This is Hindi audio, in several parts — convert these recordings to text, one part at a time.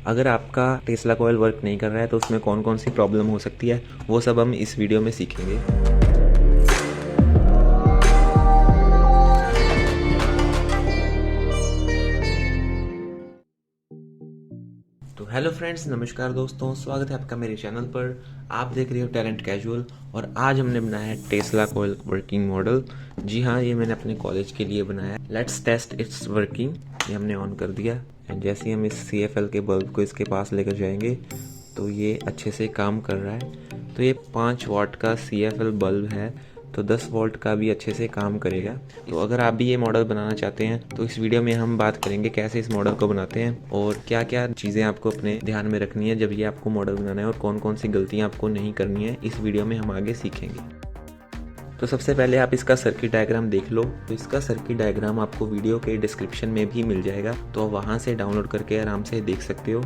अगर आपका टेस्ला कॉइल वर्क नहीं कर रहा है तो उसमें कौन कौन सी प्रॉब्लम हो सकती है वो सब हम इस वीडियो में सीखेंगे। तो हेलो फ्रेंड्स, नमस्कार दोस्तों, स्वागत है आपका मेरे चैनल पर। आप देख रहे हो टैलेंट कैजुअल और आज हमने बनाया है टेस्ला कॉइल वर्किंग मॉडल। जी हाँ, ये मैंने अपने कॉलेज के लिए बनाया है। Let's test it's working. ये हमने ऑन कर दिया एंड जैसे ही हम इस CFL के बल्ब को इसके पास लेकर जाएंगे तो ये अच्छे से काम कर रहा है। तो ये 5 वाट का CFL बल्ब है, तो 10 वोल्ट का भी अच्छे से काम करेगा। तो अगर आप भी ये मॉडल बनाना चाहते हैं तो इस वीडियो में हम बात करेंगे कैसे इस मॉडल को बनाते हैं और क्या क्या चीज़ें आपको अपने ध्यान में रखनी है जब ये आपको मॉडल बनाना है और कौन कौन सी गलतियाँ आपको नहीं करनी है। इस वीडियो में हम आगे सीखेंगे। तो सबसे पहले आप इसका सर्किट डायग्राम देख लो। तो इसका सर्किट डायग्राम आपको वीडियो के डिस्क्रिप्शन में भी मिल जाएगा, तो आप वहाँ से डाउनलोड करके आराम से देख सकते हो।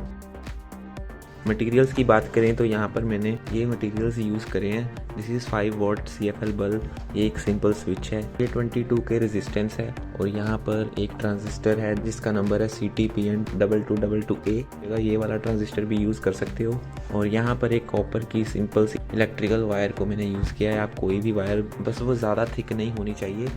मटेरियल्स की बात करें तो यहाँ पर मैंने ये मटेरियल्स यूज़ करे हैं। This is 5 what CFL bulb. ये एक सिंपल स्विच है, ये 22 के रेजिस्टेंस है और यहाँ पर एक ट्रांजिस्टर है जिसका नंबर है CTPN2222A। ये वाला ट्रांजिस्टर भी यूज़ कर सकते हो। और यहाँ पर एक कॉपर की सिंपल सी इलेक्ट्रिकल वायर को मैंने यूज़ किया है। आप कोई भी वायर, बस वो ज़्यादा थिक नहीं होनी चाहिए,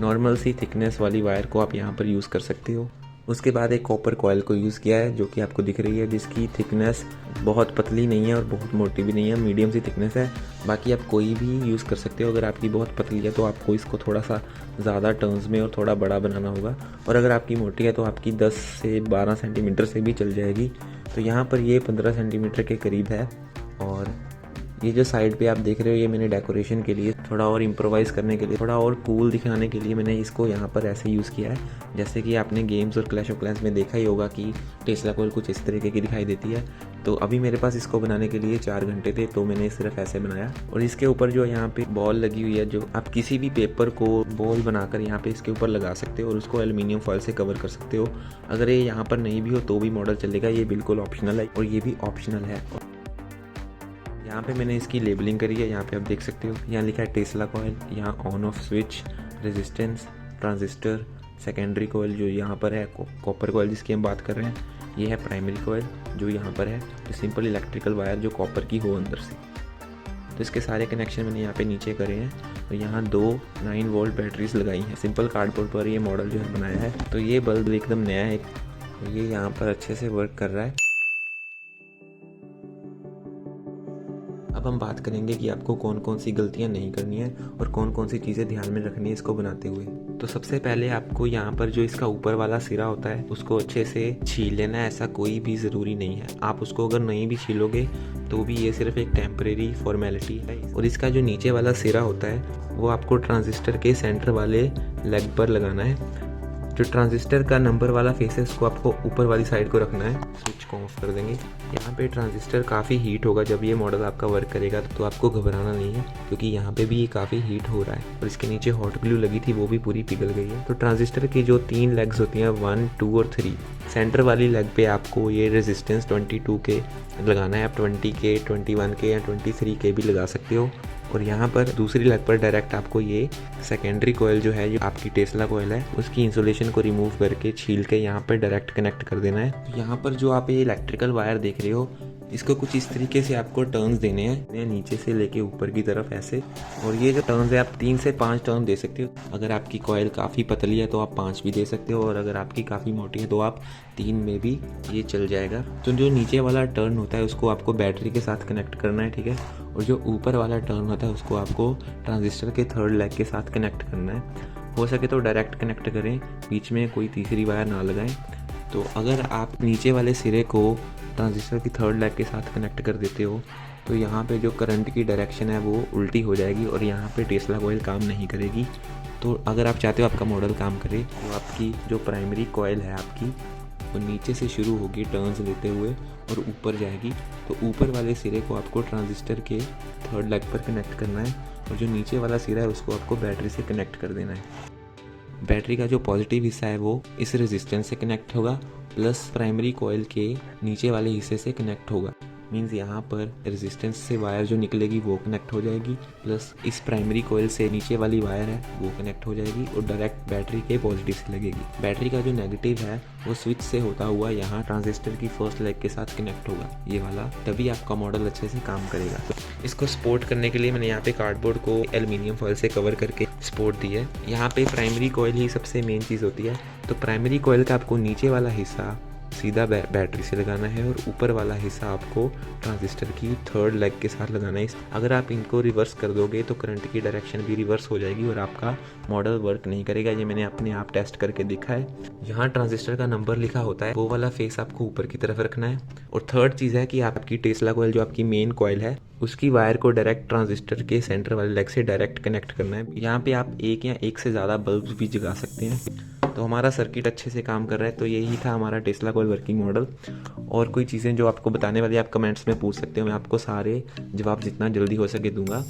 नॉर्मल सी थिकनेस वाली वायर को आप यहाँ पर यूज़ कर सकते हो। उसके बाद एक कॉपर कॉयल को यूज़ किया है जो कि आपको दिख रही है, जिसकी थिकनेस बहुत पतली नहीं है और बहुत मोटी भी नहीं है, मीडियम सी थिकनेस है। बाकी आप कोई भी यूज़ कर सकते हो। अगर आपकी बहुत पतली है तो आपको इसको थोड़ा सा ज़्यादा टर्न्स में और थोड़ा बड़ा बनाना होगा, और अगर आपकी मोटी है तो आपकी 10 से 12 सेंटीमीटर से भी चल जाएगी। तो यहाँ पर ये 15 सेंटीमीटर के करीब है। और ये जो साइड पे आप देख रहे हो, ये मैंने डेकोरेशन के लिए, थोड़ा और इम्प्रोवाइज़ करने के लिए, थोड़ा और कूल दिखाने के लिए मैंने इसको यहाँ पर ऐसे यूज़ किया है। जैसे कि आपने गेम्स और क्लैश ऑफ क्लैंस में देखा ही होगा कि टेस्ला कॉइल कुछ इस तरीके की दिखाई देती है। तो अभी मेरे पास इसको बनाने के लिए 4 घंटे थे, तो मैंने सिर्फ ऐसे बनाया। और इसके ऊपर जो यहाँ पे बॉल लगी हुई है, जो आप किसी भी पेपर को बॉल बनाकर यहाँ पे इसके ऊपर लगा सकते हो और उसको एल्युमिनियम फॉयल से कवर कर सकते हो। अगर ये यहाँ पर नहीं भी हो तो भी मॉडल चलेगा, ये बिल्कुल ऑप्शनल है और ये भी ऑप्शनल है। यहाँ पे मैंने इसकी लेबलिंग करी है, यहाँ पे आप देख सकते हो। यहाँ लिखा है टेस्ला कॉइल, यहाँ on off switch, resistance, transistor, secondary coil जो यहाँ पर है, कॉपर कॉइल जिसकी हम बात कर रहे हैं, ये है प्राइमरी कॉइल जो यहाँ पर है, जो सिंपल इलेक्ट्रिकल वायर जो कॉपर की हो अंदर से। तो इसके सारे कनेक्शन मैंने यहाँ पे नीचे करे हैं और यहाँ 2 9 वोल्ट बैटरीज लगाई हैं। सिंपल कार्डबोर्ड पर ये मॉडल जो है बनाया है। तो ये बल्ब एकदम नया है और ये यहाँ पर अच्छे से वर्क कर रहा है। अब हम बात करेंगे कि आपको कौन कौन सी गलतियां नहीं करनी है और कौन कौन सी चीज़ें ध्यान में रखनी है इसको बनाते हुए। तो सबसे पहले आपको यहाँ पर जो इसका ऊपर वाला सिरा होता है उसको अच्छे से छील लेना है। ऐसा कोई भी ज़रूरी नहीं है, आप उसको अगर नहीं भी छीलोगे तो भी ये सिर्फ एक टेम्परेरी फॉर्मेलिटी है। और इसका जो नीचे वाला सिरा होता है वो आपको ट्रांजिस्टर के सेंटर वाले लेग पर लगाना है। जो ट्रांजिस्टर का नंबर वाला फेस है उसको आपको ऊपर वाली साइड को रखना है। स्विच को ऑफ कर देंगे। यहाँ पे ट्रांजिस्टर काफ़ी हीट होगा जब ये मॉडल आपका वर्क करेगा, तो आपको घबराना नहीं है क्योंकि यहाँ पे भी ये काफ़ी हीट हो रहा है। और इसके नीचे हॉट ग्लू लगी थी वो भी पूरी पिघल गई है। तो ट्रांजिस्टर की जो 3 लेग्स होती हैं, 1, 2 और 3, सेंटर वाली लेग पे आपको ये रेजिस्टेंस 22 के लगाना है। आप 20 के, 21 के या 23 के भी लगा सकते हो। और यहाँ पर दूसरी लेग पर डायरेक्ट आपको ये सेकेंडरी कॉइल जो है, जो आपकी टेस्ला कॉइल है, उसकी इंसुलेशन को रिमूव करके छील के यहाँ पर डायरेक्ट कनेक्ट कर देना है। तो यहाँ पर जो आप ये इलेक्ट्रिकल वायर देख रहे हो, इसको कुछ इस तरीके से आपको टर्न्स देने हैं, नीचे से लेके ऊपर की तरफ ऐसे। और ये जो टर्न्स है आप 3 से 5 टर्न दे सकते हो। अगर आपकी कॉइल काफ़ी पतली है तो आप 5 भी दे सकते हो, और अगर आपकी काफ़ी मोटी है तो आप 3 में भी ये चल जाएगा। तो जो नीचे वाला टर्न होता है उसको आपको बैटरी के साथ कनेक्ट करना है, ठीक है। और जो ऊपर वाला टर्न होता है उसको आपको ट्रांजिस्टर के 3rd लेग के साथ कनेक्ट करना है। हो सके तो डायरेक्ट कनेक्ट करें, बीच में कोई तीसरी वायर ना लगाएं। तो अगर आप नीचे वाले सिरे को ट्रांजिस्टर की 3rd लेग के साथ कनेक्ट कर देते हो तो यहाँ पे जो करंट की डायरेक्शन है वो उल्टी हो जाएगी और यहाँ पे टेस्ला कॉइल काम नहीं करेगी। तो अगर आप चाहते हो आपका मॉडल काम करे तो आपकी जो प्राइमरी कॉइल है आपकी, वो नीचे से शुरू होगी टर्न्स लेते हुए और ऊपर जाएगी। तो ऊपर वाले सिरे को आपको ट्रांजिस्टर के 3rd लेग पर कनेक्ट करना है और जो नीचे वाला सिरा है उसको आपको बैटरी से कनेक्ट कर देना है। बैटरी का जो पॉजिटिव हिस्सा है वो इस रेजिस्टेंस से कनेक्ट होगा, प्लस प्राइमरी कॉइल के नीचे वाले हिस्से से कनेक्ट होगा। मीन्स यहाँ पर रेजिस्टेंस से वायर जो निकलेगी वो कनेक्ट हो जाएगी, प्लस इस प्राइमरी कोयल से नीचे वाली वायर है वो कनेक्ट हो जाएगी और डायरेक्ट बैटरी के पॉजिटिव से लगेगी। बैटरी का जो नेगेटिव है वो स्विच से होता हुआ यहाँ ट्रांजिस्टर की फर्स्ट लेग के साथ कनेक्ट होगा, ये वाला, तभी आपका मॉडल अच्छे से काम करेगा। इसको सपोर्ट करने के लिए मैंने यहाँ पे कार्डबोर्ड को एल्युमिनियम फॉयल से कवर करके सपोर्ट दी है। यहाँ पे प्राइमरी कोयल ही सबसे मेन चीज़ होती है, तो प्राइमरी कोयल का आपको नीचे वाला हिस्सा सीधा बैटरी से लगाना है और ऊपर वाला हिस्सा आपको ट्रांजिस्टर की थर्ड लेग के साथ लगाना है। अगर आप इनको रिवर्स कर दोगे तो करंट की डायरेक्शन भी रिवर्स हो जाएगी और आपका मॉडल वर्क नहीं करेगा। ये मैंने अपने आप टेस्ट करके देखा है। यहाँ ट्रांजिस्टर का नंबर लिखा होता है, वो वाला फेस आपको ऊपर की तरफ रखना है। और थर्ड चीज़ है कि आपकी टेस्ला कोयल जो आपकी मेन कोयल है उसकी वायर को डायरेक्ट ट्रांजिस्टर के सेंटर वाले लेग से डायरेक्ट कनेक्ट करना है। यहाँ पे आप एक या एक से ज़्यादा बल्ब भी जगा सकते हैं। तो हमारा सर्किट अच्छे से काम कर रहा है। तो यही था हमारा टेस्ला कोयल वर्किंग मॉडल। और कोई चीज़ें जो आपको बताने वाली आप कमेंट्स में पूछ सकते हो, मैं आपको सारे जवाब जितना जल्दी हो सके दूंगा।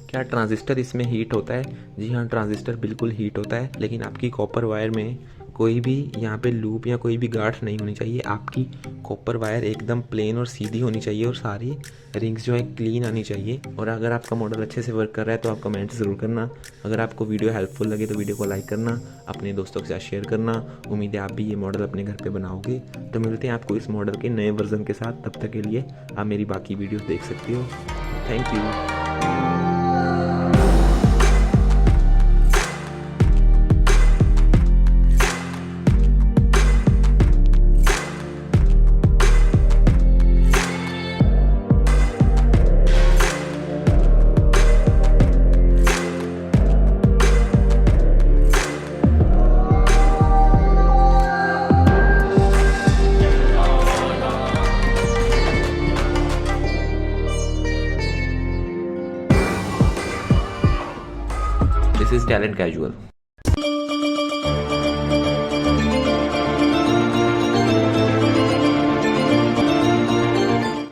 क्या ट्रांजिस्टर इसमें हीट होता है? जी हाँ, ट्रांजिस्टर बिल्कुल हीट होता है, लेकिन आपकी कॉपर वायर में कोई भी यहाँ पे लूप या कोई भी गांठ नहीं होनी चाहिए। आपकी कॉपर वायर एकदम प्लेन और सीधी होनी चाहिए और सारी रिंग्स जो है क्लीन आनी चाहिए। और अगर आपका मॉडल अच्छे से वर्क कर रहा है तो आप कमेंट ज़रूर करना। अगर आपको वीडियो हेल्पफुल लगे तो वीडियो को लाइक करना, अपने दोस्तों के साथ शेयर करना। उम्मीद है आप भी ये मॉडल अपने घर पे बनाओगे। तो मिलते हैं आपको इस मॉडल के नए वर्जन के साथ। तब तक के लिए आप मेरी बाकी वीडियो देख सकते हो। Thank you. This is Talent Casual.